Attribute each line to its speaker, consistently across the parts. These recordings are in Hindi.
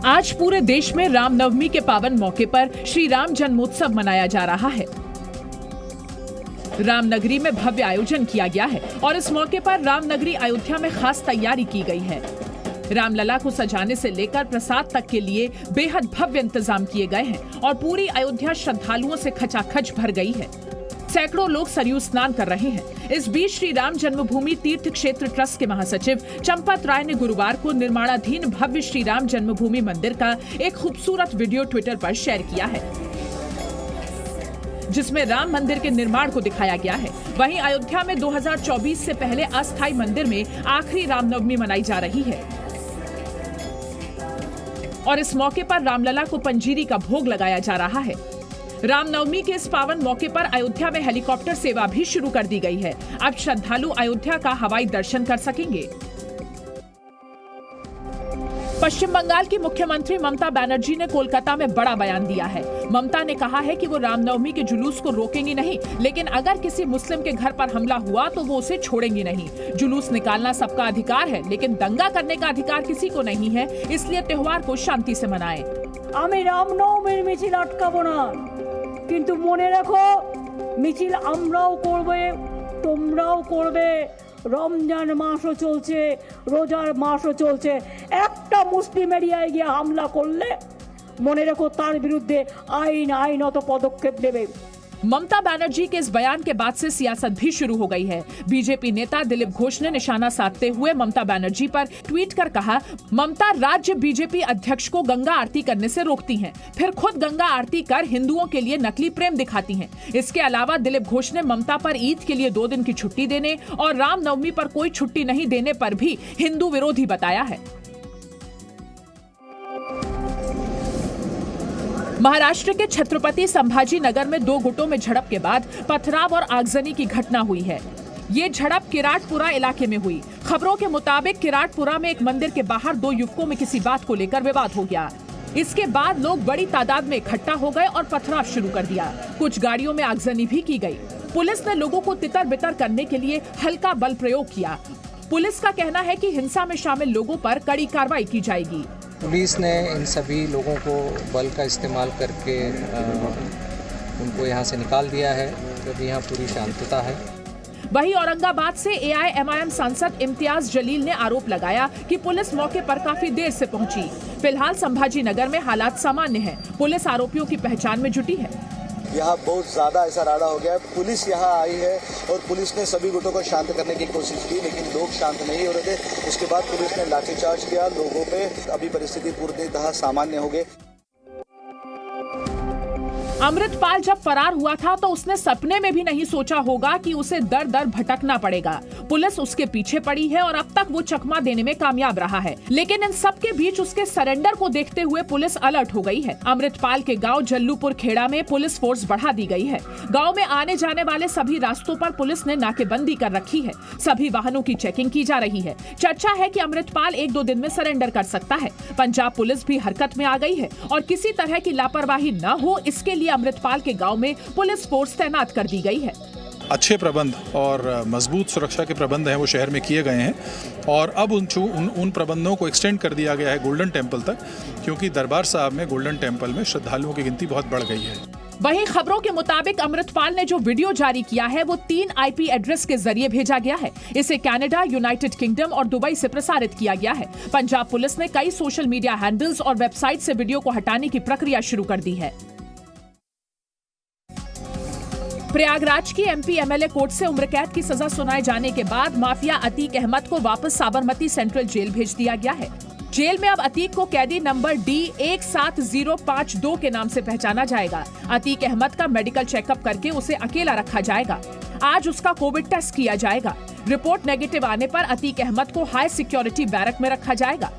Speaker 1: आज पूरे देश में रामनवमी के पावन मौके पर श्री राम जन्मोत्सव मनाया जा रहा है। रामनगरी में भव्य आयोजन किया गया है और इस मौके पर रामनगरी अयोध्या में खास तैयारी की गई है। रामलला को सजाने से लेकर प्रसाद तक के लिए बेहद भव्य इंतजाम किए गए हैं और पूरी अयोध्या श्रद्धालुओं से खचाखच भर गई है। सैकड़ों लोग सरयू स्नान कर रहे हैं। इस बीच श्री राम जन्मभूमि तीर्थ क्षेत्र ट्रस्ट के महासचिव चंपत राय ने गुरुवार को निर्माणाधीन भव्य श्री राम जन्मभूमि मंदिर का एक खूबसूरत वीडियो ट्विटर पर शेयर किया है, जिसमें राम मंदिर के निर्माण को दिखाया गया है। वहीं अयोध्या में 2024 से पहले अस्थायी मंदिर में आखिरी रामनवमी मनाई जा रही है और इस मौके पर रामलला को पंजीरी का भोग लगाया जा रहा है। रामनवमी के इस पावन मौके पर अयोध्या में हेलीकॉप्टर सेवा भी शुरू कर दी गई है। अब श्रद्धालु अयोध्या का हवाई दर्शन कर सकेंगे। पश्चिम बंगाल की मुख्यमंत्री ममता बनर्जी ने कोलकाता में बड़ा बयान दिया है। ममता ने कहा है कि वो रामनवमी के जुलूस को रोकेंगी नहीं, लेकिन अगर किसी मुस्लिम के घर पर हमला हुआ तो वो उसे छोड़ेंगी नहीं। जुलूस निकालना सबका अधिकार है, लेकिन दंगा करने का अधिकार किसी को नहीं है, इसलिए त्योहार को शांति से मनाएं।
Speaker 2: आमी रामनवमीर मिছিল আটকাবো না, কিন্তু মনে রাখো মিছিল আমরাও করবে, তোমরাও করবে। রমজান মাসও চলছে, রোজার মাসও চলছে। একটা মুসলিম এরিয়ায় গিয়ে হামলা করলে মনে রেখো তার বিরুদ্ধে আইনত পদক্ষেপ নেবে।
Speaker 1: ममता बनर्जी के इस बयान के बाद से सियासत भी शुरू हो गई है। बीजेपी नेता दिलीप घोष ने निशाना साधते हुए ममता बनर्जी पर ट्वीट कर कहा, ममता राज्य बीजेपी अध्यक्ष को गंगा आरती करने से रोकती हैं, फिर खुद गंगा आरती कर हिंदुओं के लिए नकली प्रेम दिखाती हैं। इसके अलावा दिलीप घोष ने ममता पर ईद के लिए 2 दिन की छुट्टी देने और रामनवमी पर कोई छुट्टी नहीं देने पर भी हिंदू विरोधी बताया है। महाराष्ट्र के छत्रपति संभाजी नगर में 2 गुटों में झड़प के बाद पथराव और आगजनी की घटना हुई है। ये झड़प किराटपुरा इलाके में हुई। खबरों के मुताबिक किराटपुरा में एक मंदिर के बाहर 2 युवकों में किसी बात को लेकर विवाद हो गया। इसके बाद लोग बड़ी तादाद में इकट्ठा हो गए और पथराव शुरू कर दिया। कुछ गाड़ियों में आगजनी भी की गई। पुलिस ने लोगों को तितर बितर करने के लिए हल्का बल प्रयोग किया। पुलिस का कहना है कि हिंसा में शामिल लोगों पर कड़ी कार्रवाई की जाएगी।
Speaker 3: पुलिस ने इन सभी लोगों को बल का इस्तेमाल करके उनको यहाँ से निकाल दिया है। अभी यहाँ पूरी शांतता है।
Speaker 1: वहीं औरंगाबाद से AIMIM सांसद इम्तियाज जलील ने आरोप लगाया कि पुलिस मौके पर काफी देर से पहुंची। फिलहाल संभाजी नगर में हालात सामान्य हैं। पुलिस आरोपियों की पहचान में जुटी है।
Speaker 4: यहाँ बहुत ज्यादा ऐसा राड़ा हो गया है। पुलिस यहाँ आई है और पुलिस ने सभी गुटों को शांत करने की कोशिश की, लेकिन लोग शांत नहीं हो रहे थे। उसके बाद पुलिस ने लाठीचार्ज किया लोगों पे। अभी परिस्थिति पूर्णतः सामान्य हो गई।
Speaker 1: अमृतपाल जब फरार हुआ था तो उसने सपने में भी नहीं सोचा होगा कि उसे दर दर भटकना पड़ेगा। पुलिस उसके पीछे पड़ी है और अब तक वो चकमा देने में कामयाब रहा है, लेकिन इन सब के बीच उसके सरेंडर को देखते हुए पुलिस अलर्ट हो गई है। अमृतपाल के गांव जल्लूपुर खेड़ा में पुलिस फोर्स बढ़ा दी गई है। गांव में आने जाने वाले सभी रास्तों पर पुलिस ने नाकेबंदी कर रखी है। सभी वाहनों की चेकिंग की जा रही है। चर्चा है कि अमृतपाल 1-2 दिन में सरेंडर कर सकता है। पंजाब पुलिस भी हरकत में आ गई है और किसी तरह की लापरवाही न हो, इसके लिए अमृतपाल के गांव में पुलिस फोर्स तैनात कर दी गई है।
Speaker 5: अच्छे प्रबंध और मजबूत सुरक्षा के प्रबंध हैं वो शहर में किए गए हैं और अब उन प्रबंधों को एक्सटेंड कर दिया गया है गोल्डन टेम्पल तक, क्योंकि दरबार साहब में गोल्डन टेम्पल में श्रद्धालुओं की गिनती बहुत बढ़ गई है।
Speaker 1: वहीं खबरों के मुताबिक अमृतपाल ने जो वीडियो जारी किया है वो 3 IP एड्रेस के जरिए भेजा गया है। इसे कनाडा, यूनाइटेड किंगडम और दुबई से प्रसारित किया गया है। पंजाब पुलिस ने कई सोशल मीडिया हैंडल्स और वेबसाइट से वीडियो को हटाने की प्रक्रिया शुरू कर दी है। प्रयागराज की MP MLA कोर्ट से उम्र कैद की सजा सुनाए जाने के बाद माफिया अतीक अहमद को वापस साबरमती सेंट्रल जेल भेज दिया गया है। जेल में अब अतीक को कैदी नंबर D17052 के नाम से पहचाना जाएगा। अतीक अहमद का मेडिकल चेकअप करके उसे अकेला रखा जाएगा। आज उसका कोविड टेस्ट किया जाएगा। रिपोर्ट नेगेटिव आने पर अतीक अहमद को हाई सिक्योरिटी बैरक में रखा जाएगा।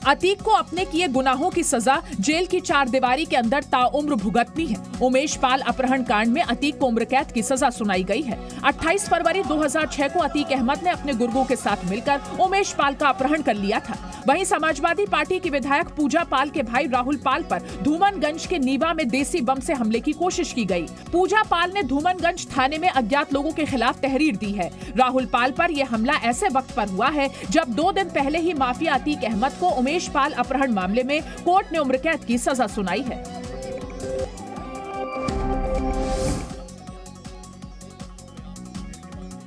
Speaker 1: अतीक को अपने किए गुनाहों की सजा जेल की 4 दीवारी के अंदर ताउम्र भुगतनी है। उमेश पाल अपहरण कांड में अतीक को उम्र कैद की सजा सुनाई गई है। 28 फरवरी 2006 को अतीक अहमद ने अपने गुर्गों के साथ मिलकर उमेश पाल का अपहरण कर लिया था। वहीं समाजवादी पार्टी की विधायक पूजा पाल के भाई राहुल पाल पर धूमनगंज के नीवा में देसी बम से हमले की कोशिश की गई। पूजा पाल ने धूमनगंज थाने में अज्ञात लोगों के खिलाफ तहरीर दी है। राहुल पाल पर यह हमला ऐसे वक्त पर हुआ है जब 2 दिन पहले ही माफिया अतीक अहमद को देशपाल अपहरण मामले में कोर्ट ने उम्र कैद की सजा सुनाई है।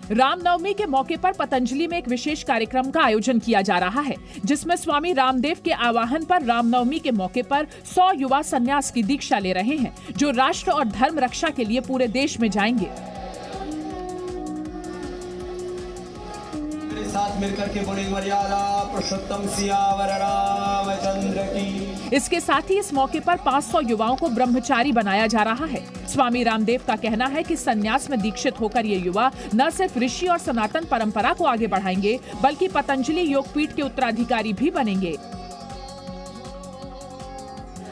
Speaker 1: रामनवमी के मौके पर पतंजलि में एक विशेष कार्यक्रम का आयोजन किया जा रहा है, जिसमें स्वामी रामदेव के आह्वान पर रामनवमी के मौके पर 100 युवा संन्यास की दीक्षा ले रहे हैं, जो राष्ट्र और धर्म रक्षा के लिए पूरे देश में जाएंगे।
Speaker 6: साथ मिलकर के बड़ी मर्यादा पुरुषोत्तम सियावर रामचंद्र की।
Speaker 1: इसके साथ ही इस मौके पर 500 युवाओं को ब्रह्मचारी बनाया जा रहा है। स्वामी रामदेव का कहना है कि संन्यास में दीक्षित होकर ये युवा न सिर्फ ऋषि और सनातन परंपरा को आगे बढ़ाएंगे, बल्कि पतंजलि योगपीठ के उत्तराधिकारी भी बनेंगे।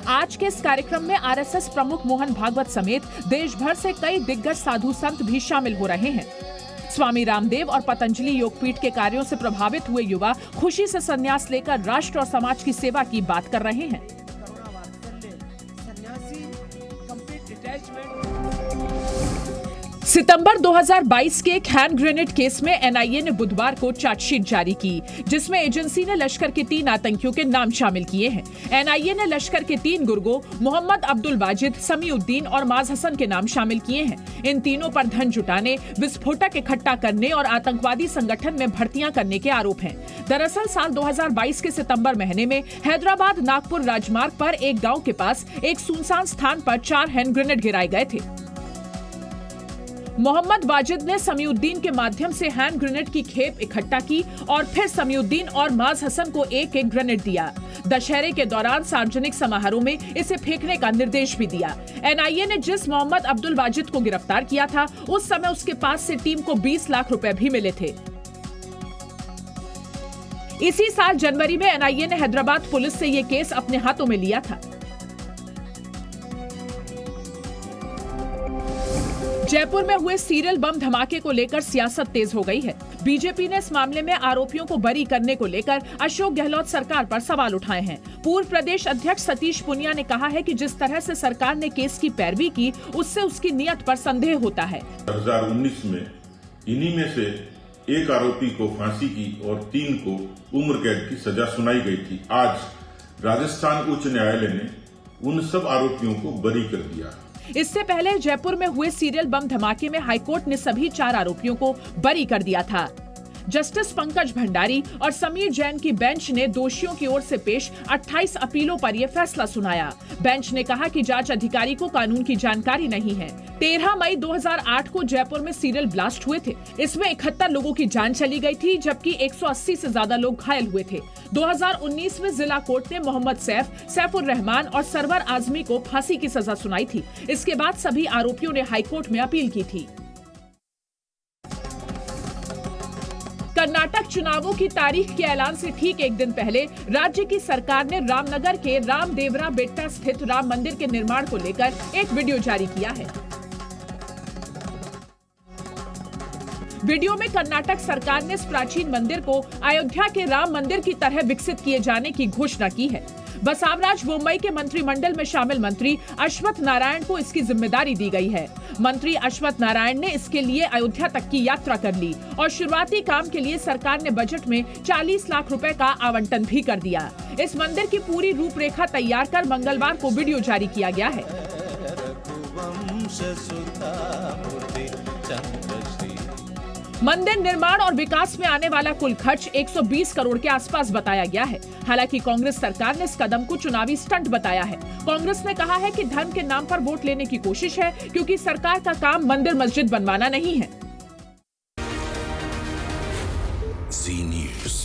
Speaker 1: आज के इस कार्यक्रम में आरएसएस प्रमुख मोहन भागवत समेत देश भर से कई दिग्गज साधु संत भी शामिल हो रहे हैं। स्वामी रामदेव और पतंजलि योगपीठ के कार्यों से प्रभावित हुए युवा खुशी से संन्यास लेकर राष्ट्र और समाज की सेवा की बात कर रहे हैं। सितंबर 2022 के एक हैंड ग्रेनेड केस में एनआईए ने बुधवार को चार्जशीट जारी की, जिसमें एजेंसी ने लश्कर के 3 आतंकियों के नाम शामिल किए हैं। एनआईए ने लश्कर के 3 गुर्गों मोहम्मद अब्दुल वाजिद, समीउद्दीन और माज हसन के नाम शामिल किए हैं। इन तीनों पर धन जुटाने, विस्फोटक इकट्ठा करने और आतंकवादी संगठन में भर्तियां करने के आरोप हैं। दरअसल साल 2022 के सितंबर महीने में हैदराबाद नागपुर राजमार्ग पर एक गाँव के पास एक सुनसान स्थान पर 4 हैंड ग्रेनेड गिराए गए थे। मोहम्मद वाजिद ने समीउद्दीन के माध्यम से हैंड ग्रेनेड की खेप इकट्ठा की और फिर समीउद्दीन और माज हसन को एक एक ग्रेनेड दिया। दशहरे के दौरान सार्वजनिक समारोह में इसे फेंकने का निर्देश भी दिया। एनआईए ने जिस मोहम्मद अब्दुल वाजिद को गिरफ्तार किया था, उस समय उसके पास से टीम को 20 लाख रुपए भी मिले थे। इसी साल जनवरी में एनआईए ने हैदराबाद पुलिस से ये केस अपने हाथों में लिया था। जयपुर में हुए सीरियल बम धमाके को लेकर सियासत तेज हो गई है। बीजेपी ने इस मामले में आरोपियों को बरी करने को लेकर अशोक गहलोत सरकार पर सवाल उठाए हैं। पूर्व प्रदेश अध्यक्ष सतीश पुनिया ने कहा है कि जिस तरह से सरकार ने केस की पैरवी की, उससे उसकी नीयत पर संदेह होता है।
Speaker 7: 2019 में इन्हीं में से एक आरोपी को फांसी की और 3 को उम्र कैद की सजा सुनाई गई थी। आज राजस्थान उच्च न्यायालय ने उन सब आरोपियों को बरी कर दिया।
Speaker 1: इससे पहले जयपुर में हुए सीरियल बम धमाके में हाईकोर्ट ने सभी 4 आरोपियों को बरी कर दिया था। जस्टिस पंकज भंडारी और समीर जैन की बेंच ने दोषियों की ओर से पेश 28 अपीलों पर यह फैसला सुनाया। बेंच ने कहा कि जांच अधिकारी को कानून की जानकारी नहीं है। 13 मई 2008 को जयपुर में सीरियल ब्लास्ट हुए थे। इसमें 71 लोगों की जान चली गई थी, जबकि 180 से ज्यादा लोग घायल हुए थे। 2019 में जिला कोर्ट ने मोहम्मद सैफुर रहमान और सरवर आजमी को फांसी की सजा सुनाई थी। इसके बाद सभी आरोपियों ने हाईकोर्ट में अपील की थी। कर्नाटक चुनावों की तारीख के ऐलान से ठीक एक दिन पहले राज्य की सरकार ने रामनगर के रामदेवरा बेट्टा स्थित राम मंदिर के निर्माण को लेकर एक वीडियो जारी किया है। वीडियो में कर्नाटक सरकार ने इस प्राचीन मंदिर को अयोध्या के राम मंदिर की तरह विकसित किए जाने की घोषणा की है। बसावराज बोम्मई के मंत्रिमंडल में शामिल मंत्री अश्वत्थ नारायण को इसकी जिम्मेदारी दी गई है। मंत्री अश्वत्थ नारायण ने इसके लिए अयोध्या तक की यात्रा कर ली और शुरुआती काम के लिए सरकार ने बजट में 40 लाख रुपए का आवंटन भी कर दिया। इस मंदिर की पूरी रूपरेखा तैयार कर मंगलवार को वीडियो जारी किया गया है। मंदिर निर्माण और विकास में आने वाला कुल खर्च 120 करोड़ के आसपास बताया गया है। हालांकि कांग्रेस सरकार ने इस कदम को चुनावी स्टंट बताया है। कांग्रेस ने कहा है कि धर्म के नाम पर वोट लेने की कोशिश है, क्योंकि सरकार का काम मंदिर मस्जिद बनवाना नहीं है।
Speaker 8: Zee News।